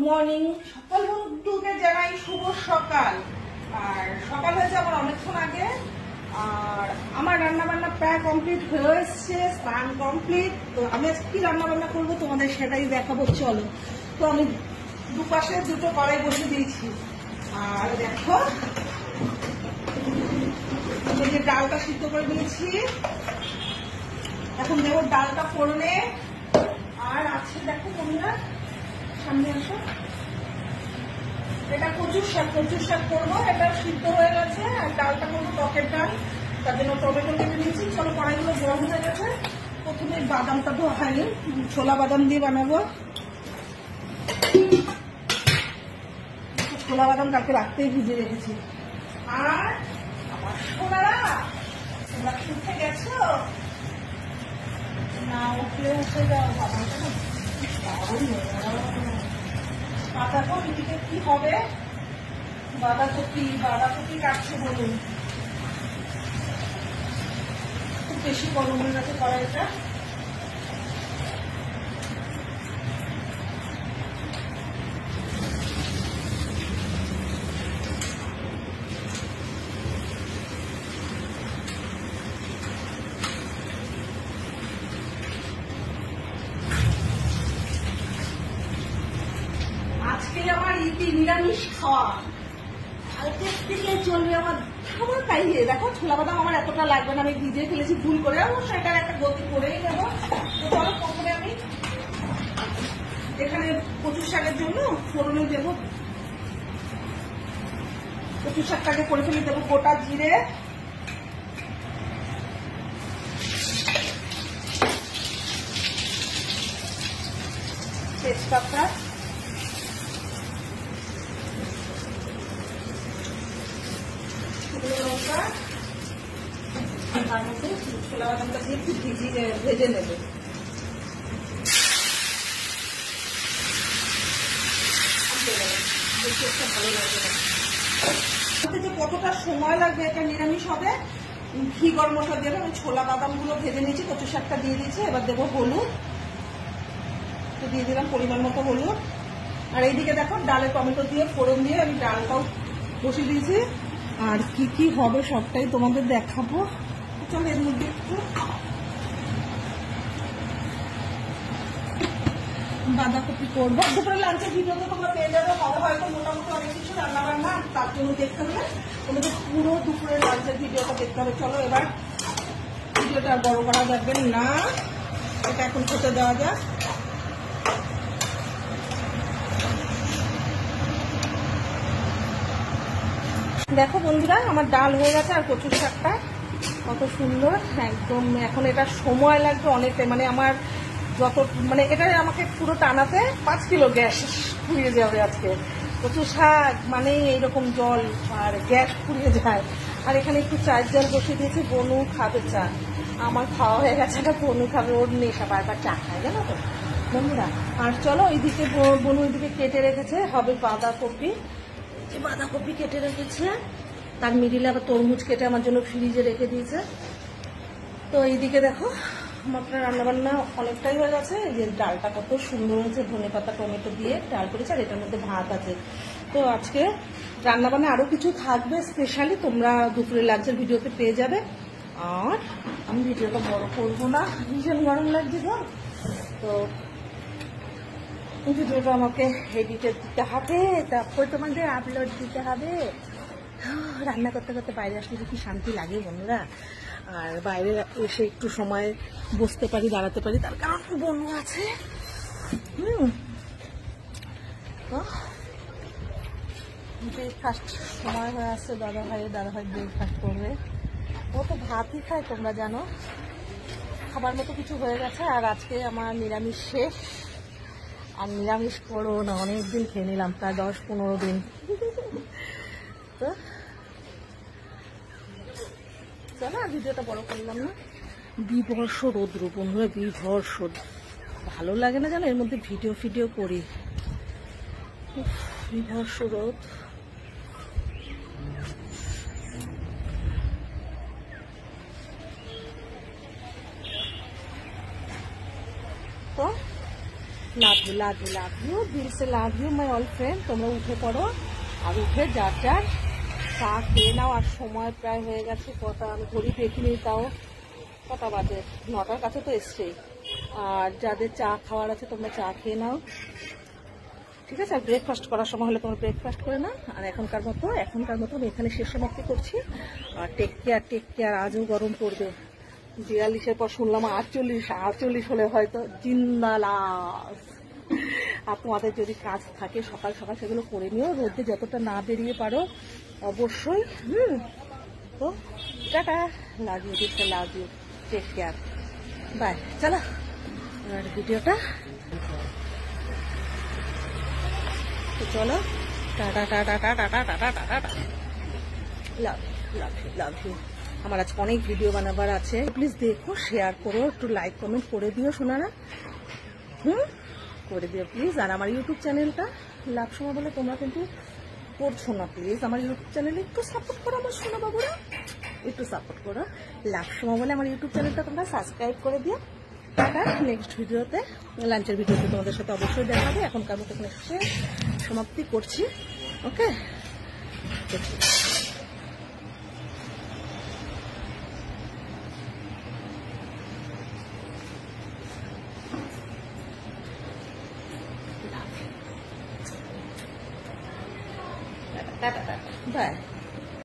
Morning. সকাল বন্ধুকে জানাই শুভ সকাল। আর সকাল হয়েছে আমার অনেকক্ষণ আগে, আর আমার রান্না বান্না প্রায় কমপ্লিট হয়ে এসছে, স্নান কমপ্লিট। তো আমি আজকে কি রান্না বান্না করবো তোমাদের সেটাই দেখাবো, চলো। তো আমি দুপাশে দুটো কড়াই বসে দিয়েছি, আর দেখো এই যে ডালটা সিদ্ধ করে নিয়েছি। এখন দেবো ডালটা ফোড়নে। আর আছে দেখো তোমরা, সামনে আসো, এটা কচুর শাক করবো। এটা সিদ্ধ হয়ে গেছে, আর ডালটা করবো টকের ডাল, তার জন্য টমেটো কেটে নিয়েছি। চলো, কড়াইগুলো গরম হয়ে গেছে। প্রথমে বাদামটা ধোয়া হয়নি, ছোলা বাদাম দিয়ে বানাবো। ছোলা বাদাম কালকে রাত্রেই ভিজে রেখেছি। আর আমার সোনারা, তোমরা উঠে গেছো না? উঠলে উঠে যাও, বাদামটা না বাঁধাকপি দিকে কি হবে? বাঁধাকপি কাটছে বলুন, খুব বেশি গরম হয়ে গেছে কড়াইটা। আজকে আমার নিরামিষ খাওয়া, কালকের থেকে চলবে আমার খাবার খাইয়ে। দেখো ছোলা বাদাম আমার এতটা লাগবে না, আমি ভিজে ফেলেছি ভুল করে, অবশ্য এটার একটা গতি করেই নেবো। তো চলো, প্রথমে আমি এখানে কচুর শাকের জন্য ফোড়নে দেবো। কচুর শাকটাকে করে ফেলে দেবো গোটা জিরে, তেজপাতা, শুকনো লঙ্কা, তার মধ্যে ছোলা বাদামটা দিয়ে একটু ভেজে নেবে। ভালো লাগবে না, যে কতটা সময় লাগবে এটা নিরামিষ হবে। ঘি গরম মশলা দেবে। আমি ছোলা বাদামগুলো ভেজে নিয়েছি, কচু শাকটা দিয়ে দিয়েছি। এবার দেবো হলুদ, তো দিয়ে দিলাম পরিমাণ মতো হলুদ। আর এইদিকে দেখো ডালে টমেটো দিয়ে ফোড়ন দিয়ে আমি ডালটাও বসিয়ে দিয়েছি। আর কি কি হবে সবটাই তোমাদের দেখাবো। চলো, এর মধ্যে একটু বাঁধাকপি করবো। দুপুরে লাঞ্চের ভিডিওতে তোমরা পেয়ে যাবে, হবে হয়তো মোটামুটি অনেক কিছু রান্না বান্না, তার জন্য দেখতে হবে তোমাদের পুরো দুপুরের লাঞ্চের ভিডিওটা দেখতে হবে। চলো, এবার ভিডিওটা বড় করা যাবে না, এটা এখন খেতে দেওয়া যাক। দেখো বন্ধুরা, আমার ডাল হয়ে গেছে, আর কচুর শাকটা কত সুন্দর একদম। এখন এটা সময় লাগবে অনেকটা, মানে আমার যত এটা আমাকে পুরো টানাতে 5 কিলো গ্যাস ফুরিয়ে যাবে আজকে। কচুর শাক মানে এইরকম জল আর গ্যাস ফুরিয়ে যায়। আর এখানে একটু চায়ের জল বসিয়ে দিয়েছি, বনু খাবে চা। আমার খাওয়া হয়ে গেছে, এটা বনু খাবে, ওর নেশা, বারবার চা খায়, জানো তো বন্ধুরা। আর চলো, এইদিকে বনু ওইদিকে কেটে রেখেছে হবে বাঁধাকপি। বাঁধাকপি কেটে রেখেছে, তার মিডিলে আবার তরমুজ কেটে আমার জন্য ফ্রিজে রেখে দিয়েছে। তো এইদিকে দেখো আমার রান্নাবান্না অনেকটাই হয়ে গেছে। এই যে ডালটা কত সুন্দর হয়েছে, ধনেপাতা টমেটো দিয়ে ডাল করেছে, আর এটার মধ্যে ভাত আছে। তো আজকে রান্নাবান্না আরো কিছু থাকবে স্পেশালি, তোমরা দুপুরে লাঞ্চের ভিডিওতে পেয়ে যাবে। আর আমি ভিডিওটা বড় করবো না, ভীষণ গরম লাগছে তো। তো ভিডিওটা আমাকে এডিটে দিতে হবে, তারপরে তোমাদের আপলোড দিতে হবে। রান্না করতে করতে বাইরে আসলে কি শান্তি লাগে বন্ধুরা। আর বাইরে এসে একটু সময় বসতে পারি, দাঁড়াতে পারি, তার কারণ বনু আছে। ব্রেকফাস্ট সময় হয়ে আসছে, দাদা ভাই ব্রেকফাস্ট করবে। ও তো ভাতই খায়, তোমরা জানো। খাবার মতো কিছু হয়ে গেছে, আর আজকে আমার নিরামিষ শেষ। আর নিরামিষ করো না, অনেকদিন খেয়ে নিলাম, প্রায় 10-15 দিন। তো চলো, আর ভিডিওটা বড় করলাম না। বিভৎস রৌদ্র বন্ধুরা, বিভৎস, ভালো লাগে না জানো এর মধ্যে ভিডিও করি। বিভৎস রোদ। তো love you love you love you, দিল সে love you my all friend. তোমরা উঠে পড়ো, আর উঠে যার যার চা খেয়ে নাও। আর সময় প্রায় হয়ে গেছে, কটা আমি ঘড়ি দেখিনি, তাও কটা বাজে, 9টার কাছে তো এসছেই। আর যাদের চা খাওয়ার আছে তোমরা চা খেয়ে নাও, ঠিক আছে? আর ব্রেকফাস্ট করার সময় হলে তোমরা ব্রেকফাস্ট করে নাও। আর এখনকার মতো আমি এখানে শেষ সমাপ্তি করছি। আর টেক কেয়ার। আজও গরম পড়বে, 42-এর পর শুনলাম 48 হলে হয়তো জিন্দালাস। আর তোমাদের যদি কাজ থাকে সকাল সকাল সেগুলো করে নিও, রোদে যতটা না বেরিয়ে পারো অবশ্যই। তো tata, love you, love you, take care, bye. চলো আর ভিডিওটা, তো চলো, tata tata tata tata tata tata, love love you. আমার আজকে অনেক ভিডিও বানাবার আছে, প্লিজ দেখো, শেয়ার করো, একটু লাইক কমেন্ট করে দিও শোনারা, করে দিও প্লিজ। আর আমার ইউটিউব চ্যানেলটা লাভ সোমা বলে তোমরা কিন্তু করছো না, প্লিজ আমার ইউটিউব চ্যানেলে একটু সাপোর্ট করো আমার সোনা বাবুরা, একটু সাপোর্ট করো। লাভ সোমা বলে আমার ইউটিউব চ্যানেলটা তোমরা সাবস্ক্রাইব করে দিও। টাটা, নেক্সট ভিডিওতে, লাঞ্চের ভিডিওতে তোমাদের সাথে অবশ্যই দেখা হবে। এখনকার মতো সমাপ্তি করছি, ওকে? Tata tata, by.